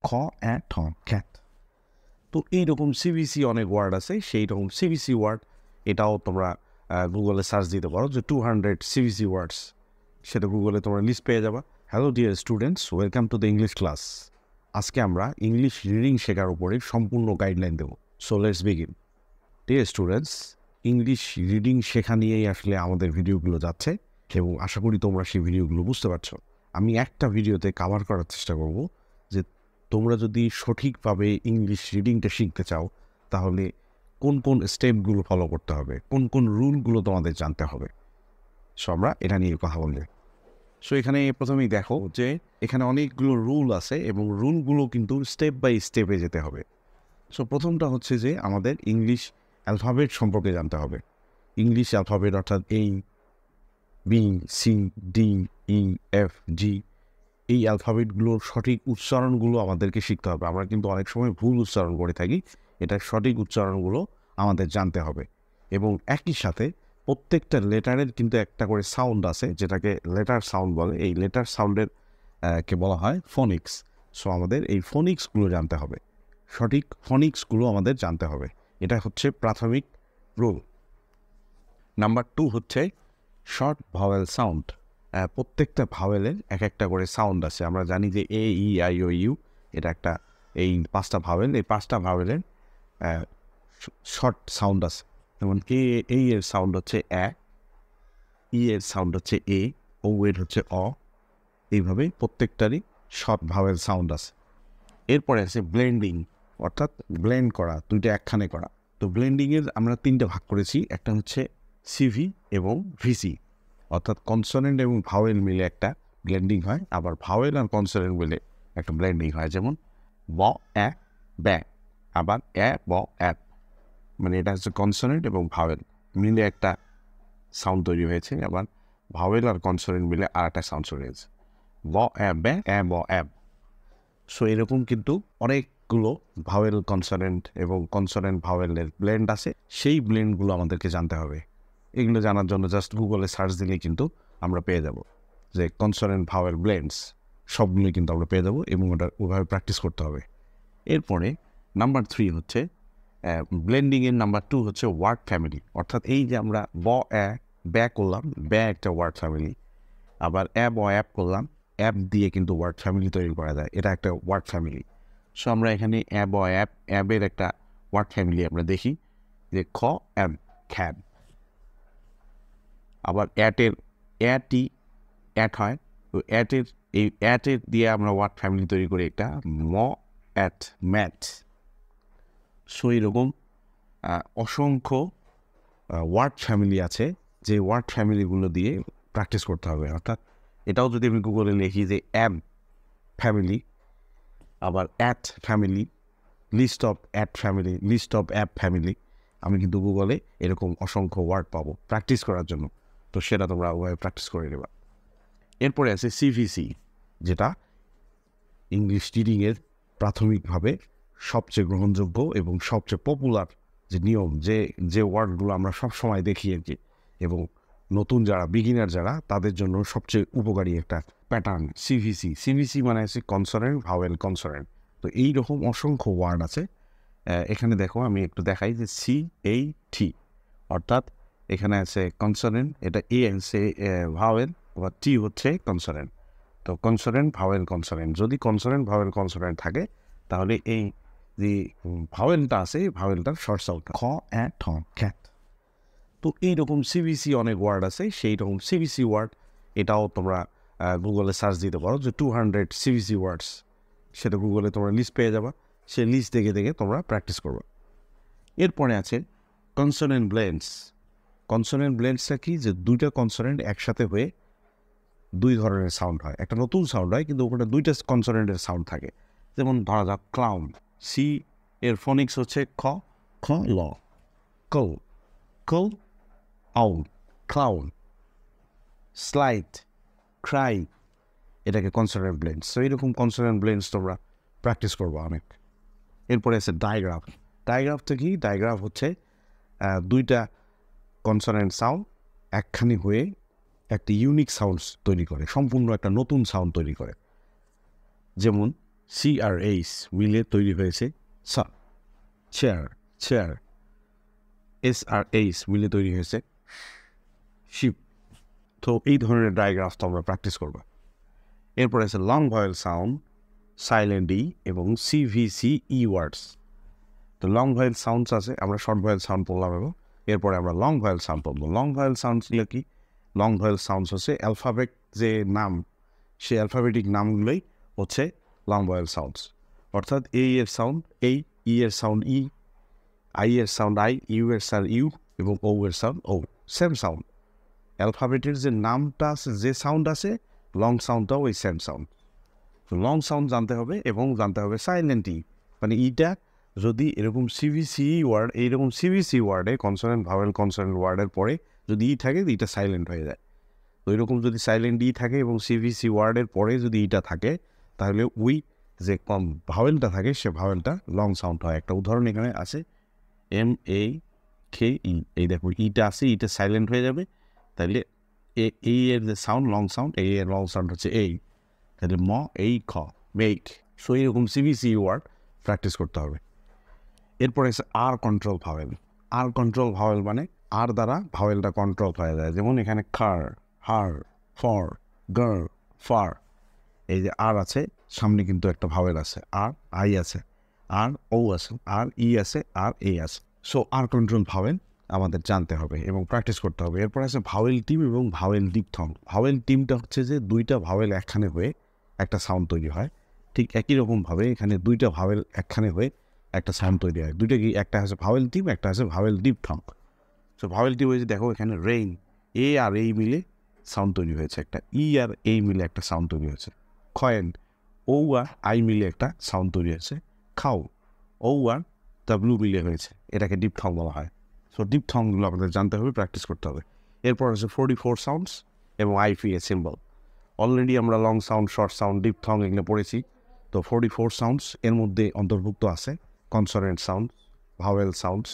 খ অ্যা ঠ খ্যাত। তো এইরকম সিবিসি অনেক ওয়ার্ড আছে, সেই রকম সিবিসি ওয়ার্ড এটাও তোমরা গুগলে সার্চ দিতে পারো যে 200 সিবিসি ওয়ার্ডস, সেটা গুগলে তোমরা লিস্ট পেয়ে যাবা। Hello dear students, welcome to the English class. আজকে আমরা ইংলিশ রিডিং শেখার উপরে সম্পূর্ণ গাইডলাইন দেবো। So let's begin. Dear students, English reading শেখা নিয়েই আসলে আমাদের ভিডিওগুলো যাচ্ছে এবং আশা করি তোমরা সেই ভিডিওগুলো বুঝতে পারছো। আমি একটা ভিডিওতে কভার করার চেষ্টা করব যে তোমরা যদি সঠিকভাবে ইংলিশ রিডিংটা শিখতে চাও তাহলে কোন কোন স্টেপগুলো ফলো করতে হবে, কোন কোন রুলগুলো তোমাদের জানতে হবে। সো আমরা এটা নিয়ে কথা বলবো। সো এখানে প্রথমেই দেখো যে এখানে অনেকগুলো রুল আছে এবং রুলগুলো কিন্তু স্টেপ বাই স্টেপে যেতে হবে। সো প্রথমটা হচ্ছে যে আমাদের ইংলিশ অ্যালফাবেট সম্পর্কে জানতে হবে। ইংলিশ অ্যালফাবেট অর্থাৎ এ, বি, সি, ডি, ই, এফ, জি, এই অ্যালফাবেটগুলোর সঠিক উচ্চারণগুলো আমাদেরকে শিখতে হবে। আমরা কিন্তু অনেক সময় ভুল উচ্চারণ করে থাকি, এটার সঠিক উচ্চারণগুলো আমাদের জানতে হবে। এবং একই সাথে প্রত্যেকটা লেটারের কিন্তু একটা করে সাউন্ড আছে, যেটাকে লেটার সাউন্ড বলে। এই লেটার সাউন্ডের কে বলা হয় ফনিক্স। সো আমাদের এই ফনিক্সগুলো জানতে হবে, সঠিক ফনিক্সগুলো আমাদের জানতে হবে। এটা হচ্ছে প্রাথমিক রুল। নাম্বার 2 হচ্ছে শর্ট ভাওয়েল সাউন্ড। প্রত্যেকটা ভাওয়েলের এক একটা করে সাউন্ড আছে। আমরা জানি যে এ, ই, আই, ও, ইউ, এটা একটা এই 5টা ভাওয়েল। এই 5টা ভাওয়েলের শর্ট সাউন্ড আছে। যেমন এ এর সাউন্ড হচ্ছে এ, ই এর সাউন্ড হচ্ছে এ, ও এর হচ্ছে অ। এইভাবে প্রত্যেকটারই শর্ট ভাওয়েল সাউন্ড আছে। এরপরে আছে ব্লেন্ডিং, অর্থাৎ ব্লেন্ড করা, দুইটা একখানে করা। তো ব্লেন্ডিংয়ের আমরা 3টে ভাগ করেছি। একটা হচ্ছে সিভি এবং ভিসি, অর্থাৎ কনসোনেন্ট এবং ভাওয়েল মিলে একটা ব্লেন্ডিং হয়, আবার ভাওয়েল আর কনসোনেন্ট মিলে একটা ব্লেন্ডিং হয়। যেমন ব, এ, ব্যা, আবার এ, ব, অ্যাপ। মানে এটা হচ্ছে কনসোনেন্ট এবং ভাওয়েল মিলে একটা সাউন্ড তৈরি হয়েছে, আবার ভাওয়েল আর কনসোনেন্ট মিলে আর একটা সাউন্ড তৈরি হয়েছে, ব, এ, ব্যা, এ, ব, অ্যাপ। সো এরকম কিন্তু অনেকগুলো ভাওয়েল কনসোনেন্ট এবং কনসোনেন্ট ভাওয়েলের ব্লেন্ড আছে, সেই ব্লেন্ডগুলো আমাদেরকে জানতে হবে। এগুলো জানার জন্য জাস্ট গুগলে সার্চ দিলেই কিন্তু আমরা পেয়ে যাব যে কনসোনেন্ট ভাওয়েল ব্লেন্ডস সবগুলোই কিন্তু আমরা পেয়ে যাবো, এবং ওটা ওভাবে প্র্যাকটিস করতে হবে। এরপরে নাম্বার 3 হচ্ছে ব্লেন্ডিংয়ের নাম্বার 2 হচ্ছে ওয়ার্ড ফ্যামিলি। অর্থাৎ এই যে আমরা ব, এ, ব্যা করলাম, ব্যা একটা ওয়ার্ড ফ্যামিলি, আবার এ, ব, অ্যাপ করলাম, অ্যাপ দিয়ে কিন্তু ওয়ার্ড ফ্যামিলি তৈরি করা যায়, এটা একটা ওয়ার্ড ফ্যামিলি। সো আমরা এখানে এ, ব, অ্যাপ, অ্যাপের একটা ওয়ার্ড ফ্যামিলি আমরা দেখি যে খ, অ্যাপ, খ্যাব। আবার অ্যাটের অ্যাটি অ্যাট হয়, তো অ্যাটের এই অ্যাটের দিয়ে আমরা ওয়ার্ড ফ্যামিলি তৈরি করি একটা ম, অ্যাট, ম্যাট। সো এরকম অসংখ্য ওয়ার্ড ফ্যামিলি আছে, যে ওয়ার্ড ফ্যামিলিগুলো দিয়ে প্র্যাকটিস করতে হবে। অর্থাৎ এটাও যদি আমি গুগলে লিখি যে অ্যাপ ফ্যামিলি, আবার at family, list of at family, list of app family, আমি কিন্তু গুগলে এরকম অসংখ্য ওয়ার্ড পাবো প্র্যাকটিস করার জন্য। তো সেটা তোমরা ওভাবে প্র্যাকটিস করে নেবা। এরপরে আছে সিভিসি, যেটা ইংলিশ রিডিংয়ের প্রাথমিকভাবে সবচেয়ে গ্রহণযোগ্য এবং সবচেয়ে পপুলার যে নিয়ম, যে ওয়ার্ডগুলো আমরা সবসময় দেখি আর কি, এবং নতুন যারা বিগিনার যারা তাদের জন্য সবচেয়ে উপকারী একটা প্যাটার্ন সিভিসি। সিভিসি মানে আছে কনসোনেন্ট ভাওয়েল কনসোনেন্ট। তো এইরকম অসংখ্য ওয়ার্ড আছে। এখানে দেখো আমি একটু দেখাই যে সি, এই, টি, অর্থাৎ এখানে আছে কনসোনেন্ট, এটা এ আছে ভাওয়েল, আবার টি হচ্ছে কনসোনেন্ট। তো কনসোনেন্ট ভাওয়েল কনসোনেন্ট, যদি কনসোনেন্ট ভাওয়েল কনসোনেন্ট থাকে তাহলে এই যে ভাওয়েলটা আছে এই ভাওয়েলটার শর্ট সাউন্ড খ, অ্যা, ঠ, খ্যাত। তো এইরকম সিবিসি অনেক ওয়ার্ড আছে, সেই রকম সিবিসি ওয়ার্ড এটাও তোমরা গুগলে সার্চ দিতে পারো যে 200 সিবিসি ওয়ার্ডস, সেটা গুগলে তোমরা লিস্ট পেয়ে যাবা। সেই লিস্ট দেখে দেখে তোমরা প্র্যাকটিস করবা। এরপরে আছে কনসোনেন্ট ব্লেন্ডস। কনসোনেন্ট ব্লেন্ডসটা কি, যে দুইটা কনসোনেন্ট একসাথে হয়ে দুই ধরনের সাউন্ড হয়, একটা নতুন সাউন্ড হয় কিন্তু ওখানে দুইটা কনসোনেন্টের সাউন্ড থাকে। যেমন ধরা যাক ক্লাউন, সি এর ফনিক্স হচ্ছে খ, খ, ল, কৌ, কৌ, আউ, ক্লাউন। স্লাইড, ক্রাই, এটাকে কনসোনেন্ট ব্লেন্ডস। সো এইরকম কনসোনেন্ট ব্লেন্ডস তোমরা প্র্যাকটিস করবো অনেক। এরপরে আছে ডায়াগ্রাফ। ডায়াগ্রাফটা কি, ডায়াগ্রাফ হচ্ছে দুইটা কনসোনেন্ট সাউন্ড একখানি হয়ে একটা ইউনিক সাউন্ড তৈরি করে, সম্পূর্ণ একটা নতুন সাউন্ড তৈরি করে। যেমন CRH মিলে তৈরি হয়েছে সা। Chair, chair. SRH মিলে তৈরি হয়েছে শিপ। তো এই ধরনের ডায়াগ্রাফ তো আমরা প্র্যাকটিস করবো। এরপরে আছে লং ভয়েল সাউন্ড, সাইলেন্ট ই এবং CVCE ওয়ার্ডস। তো লং ভয়েল সাউন্ডস আছে, আমরা শর্ট ভয়েল সাউন্ড পড়লাম এবং এরপরে আমরা লং ভয়েল সাউন্ড পড়বো। লং ভয়েল সাউন্ডসগুলো কি? লং ভয়েল সাউন্ডস হচ্ছে অ্যালফাবেট যে নাম, সেই অ্যালফাবেটিক নামগুলোই হচ্ছে লং ভয়েল সাউন্ডস। অর্থাৎ এ এর সাউন্ড এই, ই এর সাউন্ড ই, আই এর সাউন্ড আই, ইউ এর সাউন্ড ইউ এবং ও এর সাউন্ড ও। সেম সাউন্ড, অ্যালফাবেটের যে নামটা আছে, যে সাউন্ড আছে, লং সাউন্ডটাও ওই সেম সাউন্ড। লং সাউন্ড জানতে হবে এবং জানতে হবে সাইলেন্ট ই, মানে ইটা যদি এরকম CVCE ওয়ার্ড, এইরকম CVC ওয়ার্ডে কনসোনেন্ট ভাওয়েল কনসোনেন্ট ওয়ার্ডের পরে যদি ই থাকে, ইটা সাইলেন্ট হয়ে যায়। তো এরকম যদি সাইলেন্ট ই থাকে এবং CVC ওয়ার্ডের পরে যদি ইটা থাকে, তাহলে ওই যে ভাওয়েলটা থাকে সে ভাওয়েলটা লং সাউন্ড হয়। একটা উদাহরণ এখানে আছে, MAKE। এই দেখো ইটা আছে, ইটা সাইলেন্ট হয়ে যাবে, তাহলে এই এর যে সাউন্ড লং সাউন্ড, এই এর লং সাউন্ড হচ্ছে এই, তাহলে ম এই খ, মেক। সো এইরকম CVCE ওয়ার্ড প্র্যাকটিস করতে হবে। এরপরে আছে আর কন্ট্রোল ভাওয়েল। আর কন্ট্রোল ভাওয়েল মানে আর দ্বারা ভাওয়েলটা কন্ট্রোল হয়ে যায়। যেমন এখানে খার, হার, ফর, গার, ফার, এই যে আর আছে, সামনে কিন্তু একটা ভাওয়েল আছে, আর আই আছে, আর ও আছে, আর ই আছে, আর এ আছে। সো আর কন্ট্রোল ভাওয়েল আমাদের জানতে হবে এবং প্র্যাকটিস করতে হবে। এরপর আছে ভাওয়েল টিম এবং ভাওয়েল ডিপথং। ভাওয়েল টিমটা হচ্ছে যে দুইটা ভাওয়েল একখানে হয়ে একটা সাউন্ড তৈরি হয়। ঠিক একই রকমভাবে এখানে দুইটা ভাওয়েল একখানে হয়ে একটা সাউন্ড তৈরি হয়। দুইটা কি, একটা আছে ভাওয়েল টিম, একটা আছে vowel diphthong. So vowel team হয়েছে, দেখো এখানে রেইন, এ আর এই মিলে সাউন্ড তৈরি হয়েছে একটা, ই আর এই মিলে একটা সাউন্ড তৈরি হয়েছে। কয়েন, ও আর আই মিলে একটা সাউন্ড তৈরি হয়েছে। খাও, ও আর ডাব্লু মিলে হয়েছে, এটাকে ডিপথং বলা হয়। সো ডিপথংগুলো আমাদের জানতে হবে, প্র্যাকটিস করতে হবে। এরপর আছে 44 সাউন্ডস এবং IPA সিম্বল। অলরেডি আমরা long sound, short sound, diphthong এগুলো পড়েছি। তো 44 সাউন্ডস এর মধ্যে অন্তর্ভুক্ত আছে কনসোনেন্ট সাউন্ড, ভাওয়েল সাউন্ডস,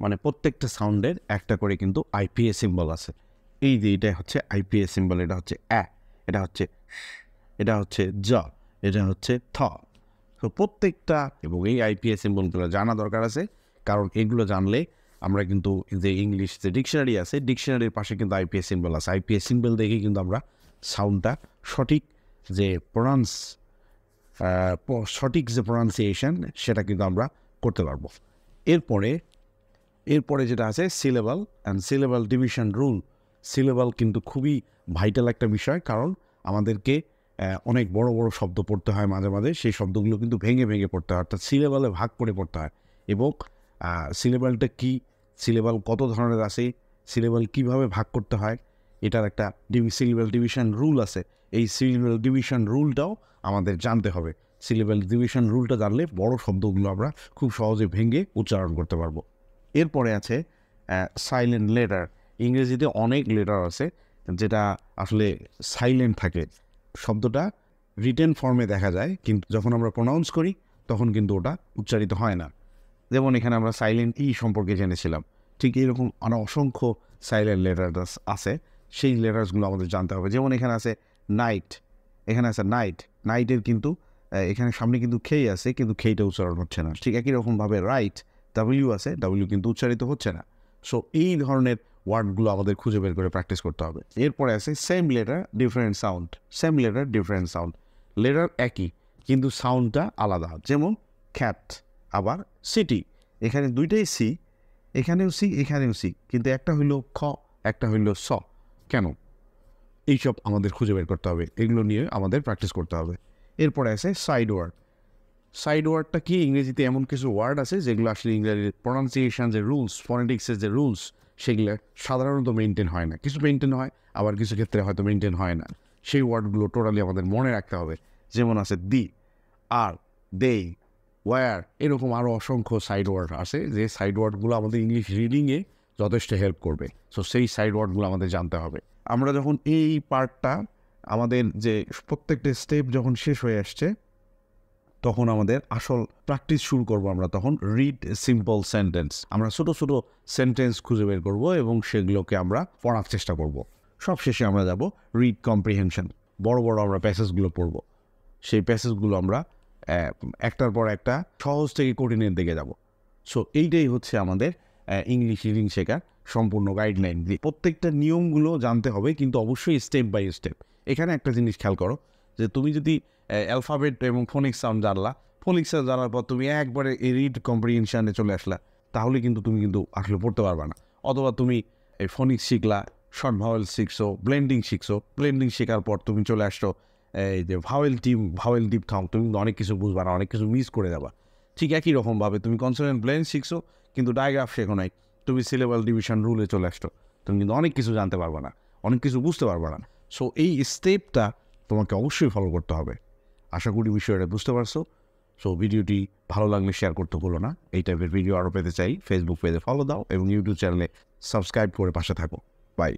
মানে প্রত্যেকটা সাউন্ডের একটা করে কিন্তু IPA সিম্বল আছে। এই যে এটা হচ্ছে IPA সিম্বল, এটা হচ্ছে অ্যা, এটা হচ্ছে এটা হচ্ছে জ, এটা হচ্ছে থ। তো প্রত্যেকটা এবং এই IPA সিম্বলগুলো জানা দরকার আছে, কারণ এগুলো জানলে আমরা কিন্তু যে ইংলিশ যে ডিকশনারি আছে, ডিকশনারির পাশে কিন্তু IPA সিম্বল আছে। IPA সিম্বল দেখে কিন্তু আমরা সাউন্ডটা সঠিক যে সঠিক যে প্রনাউন্সিয়েশন সেটা কিন্তু আমরা করতে পারবো। এরপরে যেটা আছে syllable and syllable division rule. Syllable কিন্তু খুবই ভাইটাল একটা বিষয়, কারণ আমাদেরকে অনেক বড় বড় শব্দ পড়তে হয় মাঝে মাঝে, সেই শব্দগুলো কিন্তু ভেঙে ভেঙে পড়তে হয়, অর্থাৎ সিলেবালে ভাগ করে পড়তে হয়। এবং সিলেবালটা কি, সিলেবাল কত ধরনের আছে, সিলেবাল কিভাবে ভাগ করতে হয়, এটার একটা সিলেবাল ডিভিশন রুল আছে। এই সিলেবাল ডিভিশন রুলটাও আমাদের জানতে হবে। সিলেবাল ডিভিশন রুলটা জানলে বড় শব্দগুলো আমরা খুব সহজে ভেঙে উচ্চারণ করতে পারবো। এরপরে আছে সাইলেন্ট লেটার। ইংরেজিতে অনেক লেটার আছে যেটা আসলে সাইলেন্ট থাকে, শব্দটা রিটেন ফর্মে দেখা যায়, কিন্তু যখন আমরা প্রনাউন্স করি তখন কিন্তু ওটা উচ্চারিত হয় না। যেমন এখানে আমরা সাইলেন্ট ই সম্পর্কে জেনেছিলাম, ঠিক এরকম আরও অসংখ্য সাইলেন্ট লেটার আছে, সেই লেটার্সগুলো আমাদের জানতে হবে। যেমন এখানে আছে নাইট, এখানে আছে নাইট, নাইটের কিন্তু এখানে সামনে কিন্তু খেই আছে, কিন্তু খেইটা উচ্চারণ হচ্ছে না। ঠিক একই রকমভাবে রাইট, ডাব্লিউ আছে, ডাব্লিউ কিন্তু উচ্চারিত হচ্ছে না। সো এই ধরনের ওয়ার্ডগুলো আমাদের খুঁজে বের করে প্র্যাকটিস করতে হবে। এরপরে আছে same letter different sound. Same letter different sound, letter একই কিন্তু সাউন্ডটা আলাদা। যেমন খ্যাট, আবার সিটি, এখানে দুইটাই সি, এখানেও সি, এখানেও সি, কিন্তু একটা হইল খ, একটা হইল স, কেন? এইসব আমাদের খুঁজে বের করতে হবে, এগুলো নিয়ে আমাদের প্র্যাকটিস করতে হবে। এরপরে আছে সাইড ওয়ার্ড। সাইড ওয়ার্ডটা কি? ইংরেজিতে এমন কিছু ওয়ার্ড আছে যেগুলো আসলে ইংরেজির প্রনাউন্সিয়েশন যে রুলস, ফনেটিক্সের যে রুলস, সেগুলো সাধারণত মেনটেন হয় না। কিছু মেনটেন হয়, আবার কিছু ক্ষেত্রে হয়তো মেনটেন হয় না। সেই ওয়ার্ডগুলো টোটালি আমাদের মনে রাখতে হবে। যেমন আছে দি, আর, দে, ওয়ার, এরকম আরও অসংখ্য সাইড ওয়ার্ড আছে যে সাইড ওয়ার্ডগুলো আমাদের ইংলিশ রিডিংয়ে যথেষ্ট হেল্প করবে। সো সেই সাইড ওয়ার্ডগুলো আমাদের জানতে হবে। আমরা যখন এই পার্টটা, আমাদের যে প্রত্যেকটা স্টেপ যখন শেষ হয়ে আসছে, তখন আমাদের আসল প্র্যাকটিস শুরু করব। আমরা তখন রিড সিম্পল সেন্টেন্স, আমরা ছোটো ছোটো সেন্টেন্স খুঁজে বের করব এবং সেগুলোকে আমরা পড়ার চেষ্টা করব। সব শেষে আমরা যাব রিড কম্প্রিহেনশন, বড় বড় আমরা প্যাসেজগুলো পড়ব, সেই প্যাসেজগুলো আমরা একটার পর একটা সহজ থেকে কঠিনের দিকে যাব। সো এইটাই হচ্ছে আমাদের ইংলিশ রিডিং শেখার সম্পূর্ণ গাইডলাইন। প্রত্যেকটা নিয়মগুলো জানতে হবে, কিন্তু অবশ্যই স্টেপ বাই স্টেপ। এখানে একটা জিনিস খেয়াল করো যে তুমি যদি অ্যালফাবেট এবং ফোনিক্স সাউন্ড জানলা, ফোনিক্স সাউন্ড জানার পর তুমি একবারে রিড কম্প্রিহেনশনে চলে আসলা, তাহলে কিন্তু তুমি আসলে পড়তে পারবে না। অথবা তুমি এই ফোনিক্স শিখলা, শর্ট ভাওয়েল শিখছো, ব্লেন্ডিং শিখছো, ব্লেন্ডিং শেখার পর তুমি চলে আসছো এই যে ভাওয়েল ডিপ থাম, তুমি কিন্তু অনেক কিছু বুঝবা না, অনেক কিছু মিস করে যাবা। ঠিক একই রকমভাবে তুমি কনসোনেন্ট ব্লেন্ড শিখছো কিন্তু ডায়াগ্রাফ শেখো নাই, তুমি সিলেবাল ডিভিশন রুলে চলে আসছো, তুমি কিন্তু অনেক কিছু জানতে পারবে না, অনেক কিছু বুঝতে পারবে না। সো এই স্টেপটা তোমাকে অবশ্যই ফলো করতে হবে। আশা করি বিষয়টা বুঝতে পারছো। সো ভিডিওটি ভালো লাগলে শেয়ার করতে ভুলো না। এই টাইপের ভিডিও আরও পেতে চাই ফেসবুক পেজে ফলো দাও এবং ইউটিউব চ্যানেলে সাবস্ক্রাইব করে পাশে থাকো। বাই।